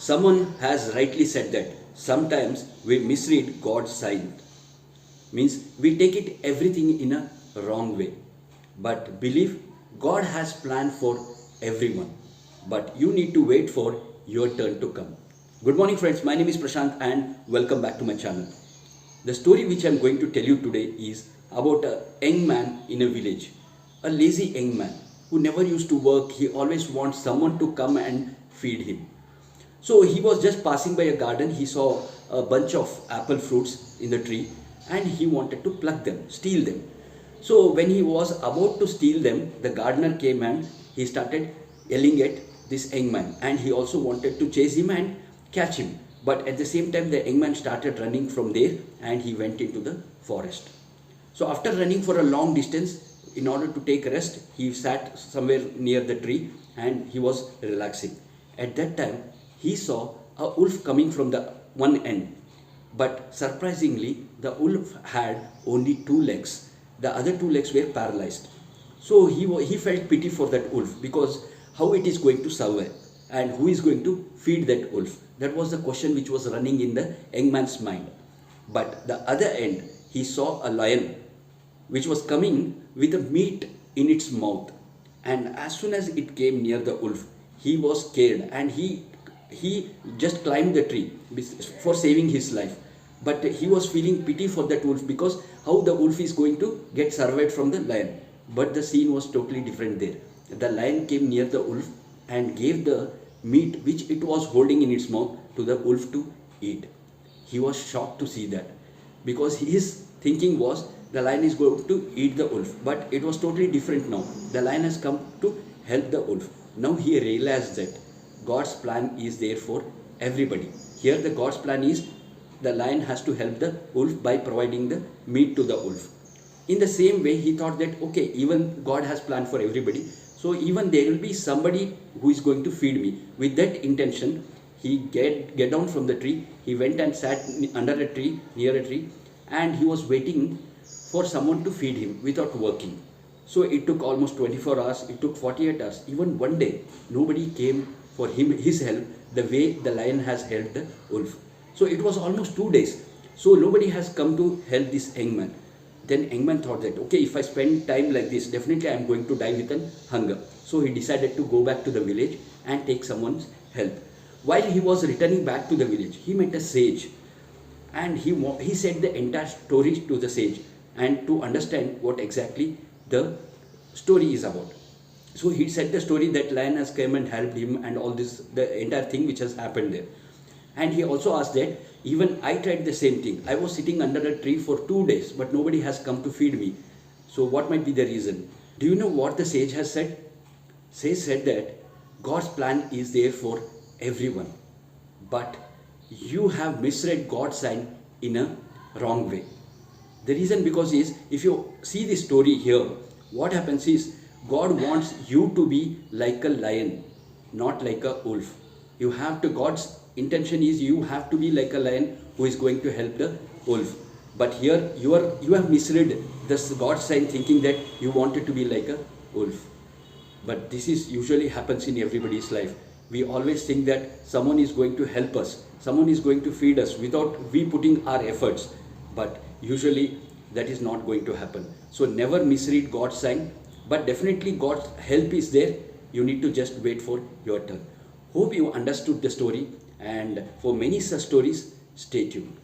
Someone has rightly said that sometimes we misread God's sign. Means we take it everything in a wrong way. But believe God has planned for everyone. But you need to wait for your turn to come. Good morning friends, my name is Prashant and welcome back to my channel. The story which I am going to tell you today is about a young man in a village. A lazy young man who never used to work. He always wants someone to come and feed him. So he was just passing by a garden. He saw a bunch of apple fruits in the tree and he wanted to pluck them, steal them. So when he was about to steal them, the gardener came and he started yelling at this young man, and he also wanted to chase him and catch him. But at the same time, the young man started running from there and he went into the forest. So after running for a long distance, in order to take rest, he sat somewhere near the tree and he was relaxing. At that time, he saw a wolf coming from the one end. But surprisingly, the wolf had only two legs. The other two legs were paralyzed. So he felt pity for that wolf, because how it is going to survive and who is going to feed that wolf? That was the question which was running in the young man's mind. But the other end, he saw a lion which was coming with a meat in its mouth. And as soon as it came near the wolf, he was scared and he just climbed the tree for saving his life. But he was feeling pity for that wolf, because how the wolf is going to get survived from the lion. But the scene was totally different there. The lion came near the wolf and gave the meat which it was holding in its mouth to the wolf to eat. He was shocked to see that, because his thinking was the lion is going to eat the wolf. But it was totally different now. The lion has come to help the wolf. Now he realized that God's plan is there for everybody. Here the God's plan is the lion has to help the wolf by providing the meat to the wolf. In the same way, he thought that okay, even God has planned for everybody, so even there will be somebody who is going to feed me. With that intention, he get down from the tree. He went and sat under a tree, near a tree, and he was waiting for someone to feed him without working. So it took almost 24 hours, it took 48 hours, even one day, nobody came for his help the way the lion has helped the wolf. So it was almost 2 days. So nobody has come to help this young man. Then young man thought that, okay, if I spend time like this, definitely I am going to die with an hunger. So he decided to go back to the village and take someone's help. While he was returning back to the village, he met a sage. And he said the entire story to the sage, and to understand what exactly the story is about. So he said the story that lion has come and helped him and all this, the entire thing which has happened there. And he also asked that even I tried the same thing. I was sitting under a tree for 2 days, but nobody has come to feed me. So what might be the reason? Do you know what the sage has said? Sage said that God's plan is there for everyone, but you have misread God's sign in a wrong way. The reason because is, if you see this story here, what happens is God wants you to be like a lion, not like a wolf. You have to, God's intention is you have to be like a lion who is going to help the wolf. But here you have misread this God's sign, thinking that you wanted to be like a wolf. But this is usually happens in everybody's life. We always think that someone is going to help us, someone is going to feed us without we putting our efforts. But usually that is not going to happen. So never misread God's sign, but definitely God's help is there. You need to just wait for your turn. Hope you understood the story, and for many such stories, stay tuned.